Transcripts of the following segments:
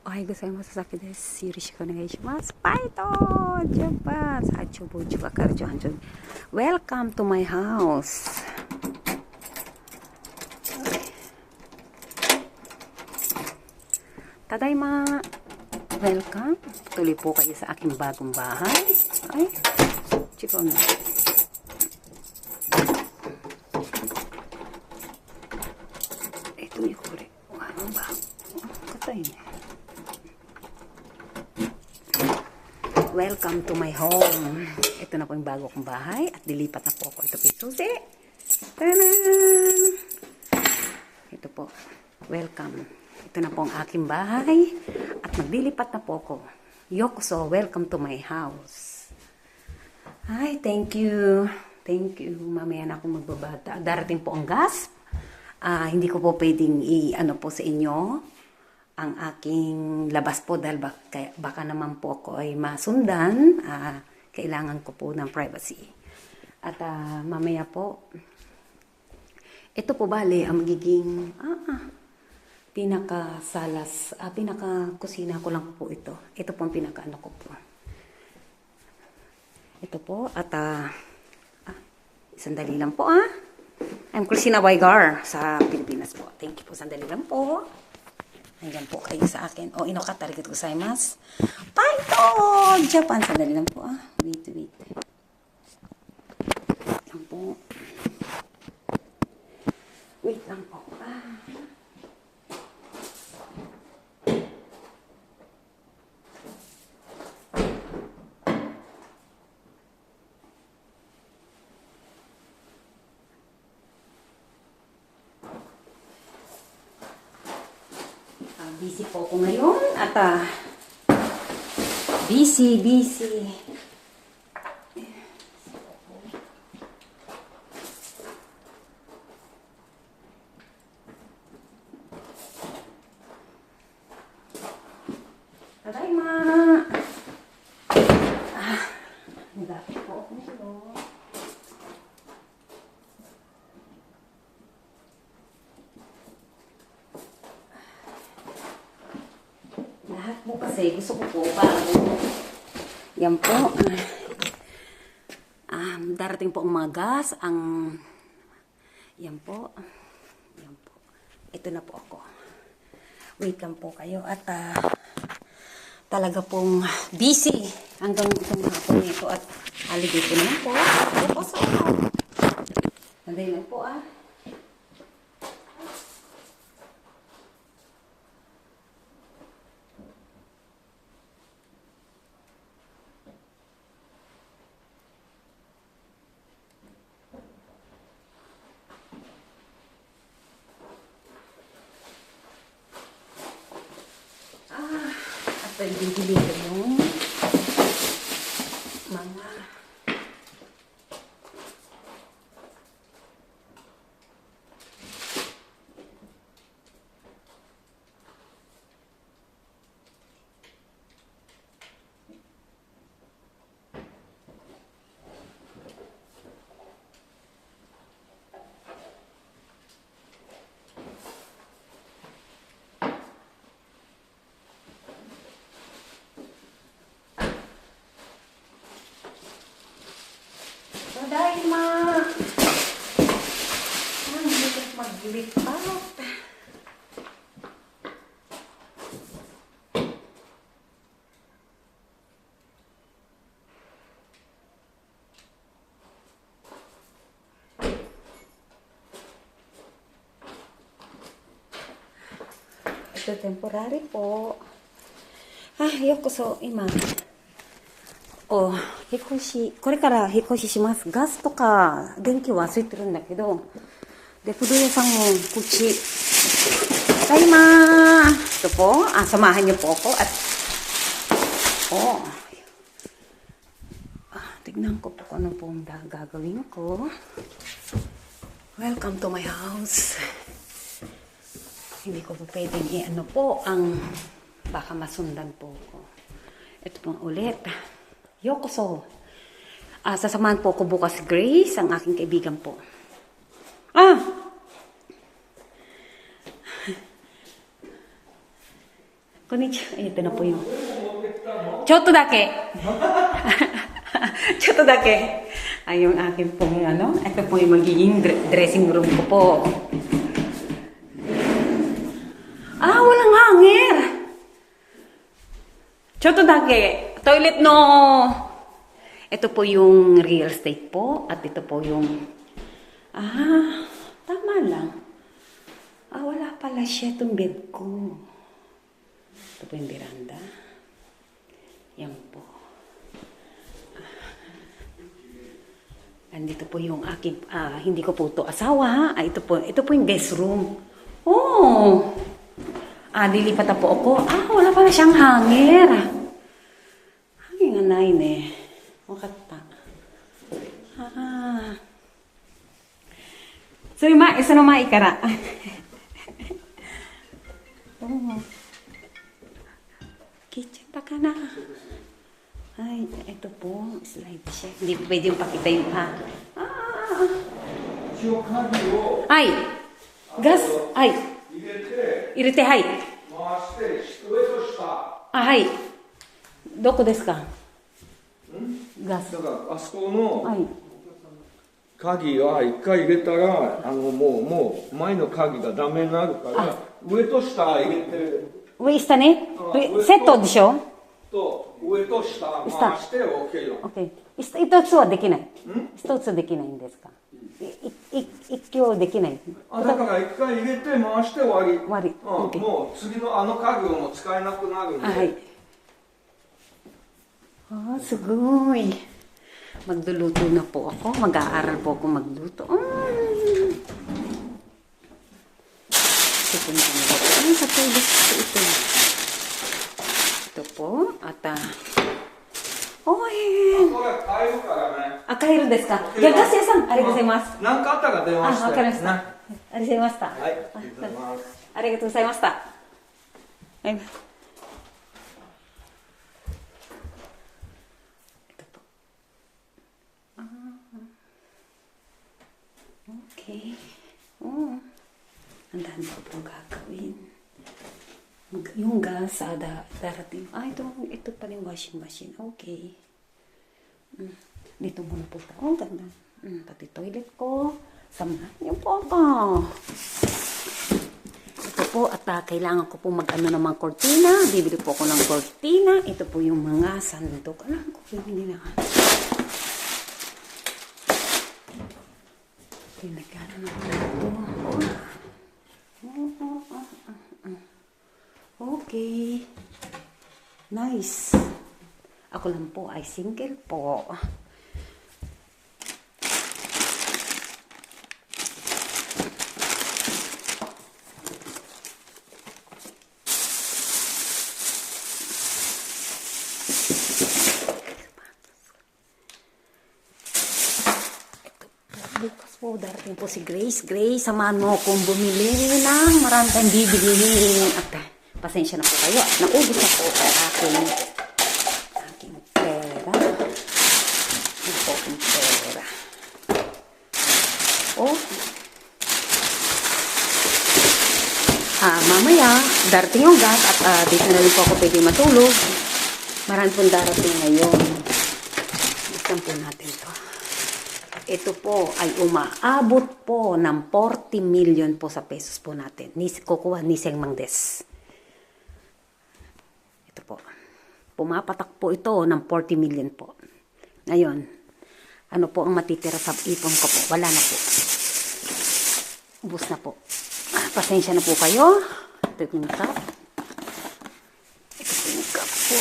おはようございます。さきです。よろしくお願いします。パイトージャパンさあ、chubo juga kerjaan. Welcome to my house. Tadaima. Welcome. Tuloy po kayo sa aking bagong bahay. Ay, chikon. Ito yung kore. Ano ba? Katay na. Welcome to my home. Ito na po yung bago kong bahay at dilipat na po ako. Ito po yung susi. Tanan! Ito po. Welcome. Ito na po ang aking bahay at maglilipat na po ako. Yokoso, welcome to my house. Ay, thank you. Thank you. Mamaya na ako magbabata. Darating po ang gas. Hindi ko po pwedeng i-ano po sa inyo ang aking labas po dahil baka naman po ako ay masundan. Kailangan ko po ng privacy. At mamaya po, ito po bale ang magiging pinaka-salas, pinaka-kusina ko lang po ito. Ito po ang pinaka-ano ko po. Ito po at sandali lang po I'm Christina Waigar sa Pilipinas po. Thank you po, sandali lang po. Nandiyan po kayo sa akin. O, inokata, arigatou gozaimasu. Paito! Japan. Sandali lang po Wait. Lang po. Wait lang po. Busy po ako ngayon at busy. Tadaima! Nagapit po ako nito. Lahat po kasi gusto ko po yan po darating po ang mga gas yan po ito na po ako. Wait lang po kayo at talaga pong busy hanggang itong hapon nito at holiday po naman po. Haliday lang po at pwede-deliver yung mga Tadaima! Hindi ko maglipat. Ito temporary po. Yokoso, ima. 引っ越し、これから引っ越しします。ガスとか電気はついてるんだけど、で、不動屋さんもこっち、ただいまー。Ito po, samahan niyo po ako at, tignan ko po kung ano po ang gagawin ko. Welcome to my house. Hindi ko po pwedeng i-ano po ang baka masundan po ko. Ito pong ulit. Yokoso. Sasamahan po ko bukas Grace, ang aking kaibigan po. Konnichiwa. Ay, ito na po yung... Choto dake. Choto dake. Ay, yung akin po, ano? Ito po yung magiging dressing room ko po. Ah, walang hanger. Choto dake. Toilet no. Ito po yung real estate po. At ito po yung... Ah, tama lang. Ah, wala pala siya itong bed ko. Ito po yung veranda. Yan po. Andito po yung aking, hindi ko po ito asawa ha. Ah, ito po yung guest room. Oh! Dilipat na po ako. Wala pala siyang hanger. Hangin nga na yun eh. Makata. So, isa na maikara. Oh. Kitchen pa ka na. Ay, ito po. Slide siya. Hindi po pwede yung pakita yung Ay! Gas! Ay! Irete,はい。はい。どこですか？ガス。だからあそこのはい。鍵は一回入れたらもう前の鍵がダメになるから上と下入れて上下ね。セットでしょ？と上と下回して OK よ。OK。一つはできない。一つできないんですか？一挙できない。だから一回入れて回して終わり。終わり。もう次の鍵をもう使えなくなるんで。はい。すごい。Magluluto na po ako. Mag-aaral po ako magluto. Sa toilet po ito. Ito po. At帰るんですか？じゃあガス屋さん、ありがとうございます。何かあったら電話して。わかりました。ありがとうございました。はい、ありがとうございます。ありがとうございました。はい。Okay. Ang dami ko pong gagawin. Yung gas, darating. Ito pa yung washing machine. Okay. Dito muna po ito. Ganda. Pati toilet ko. Samahan niyo po ako. Ito po, at kailangan ko po mag-ano ng mga kortina. Bibili po ako ng kortina. Ito po yung mga sandok. Alam ko, hindi na. Pinagano na po ito. Okay. Nice. Ako lang po ay single po. Bukas po, darating po si Grace. Grace, samahan mo akong bumili ng marami tayong bibilihin. At pasensya na po kayo. Naubos na po ang aking pera. Ito po ang pera. Mamaya, darating yung gas at dito na rin po ako pwede matulog. Marami pong darating ngayon. Buksan po natin to. Ito po ay umaabot po ng 40 million po sa pesos po natin. Kukuha ni Seng Mangdes. Ito po. Pumapatak po ito ng 40 million po. Ngayon, ano po ang matitira sa ipon ko po? Wala na po. Ubus na po. Pasensya na po kayo. Ito yung cup. Ito yung cup po.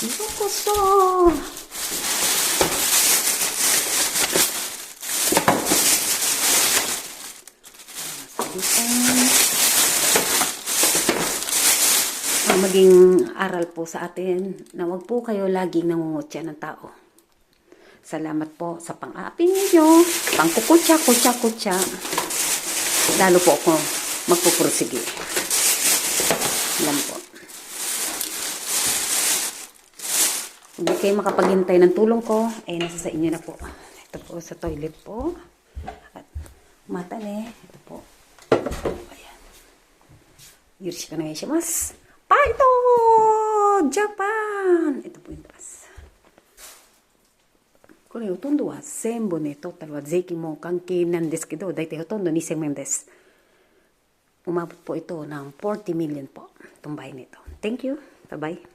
Yokoso! Maging aral po sa atin na wag po kayo laging nangungutya ng tao. Salamat po sa pang-aapin ninyo, pang-kukutya. Lalo po ako magpupursige. Alam po. Hindi kayo makapaghintay ng tulong ko, nasa sa inyo na po. Ito po sa toilet po. At mata ne. Ito po. Ayan. Yoroshiku onegai shimasu. Paito! Japan! Ito po yung taas. これほとんどは全部ね、トータルは税金も関係なんですけど、だいたいほとんど2000円です。Umabot po ito ng 40 million po itong bahay nito. Thank you. Bye-bye.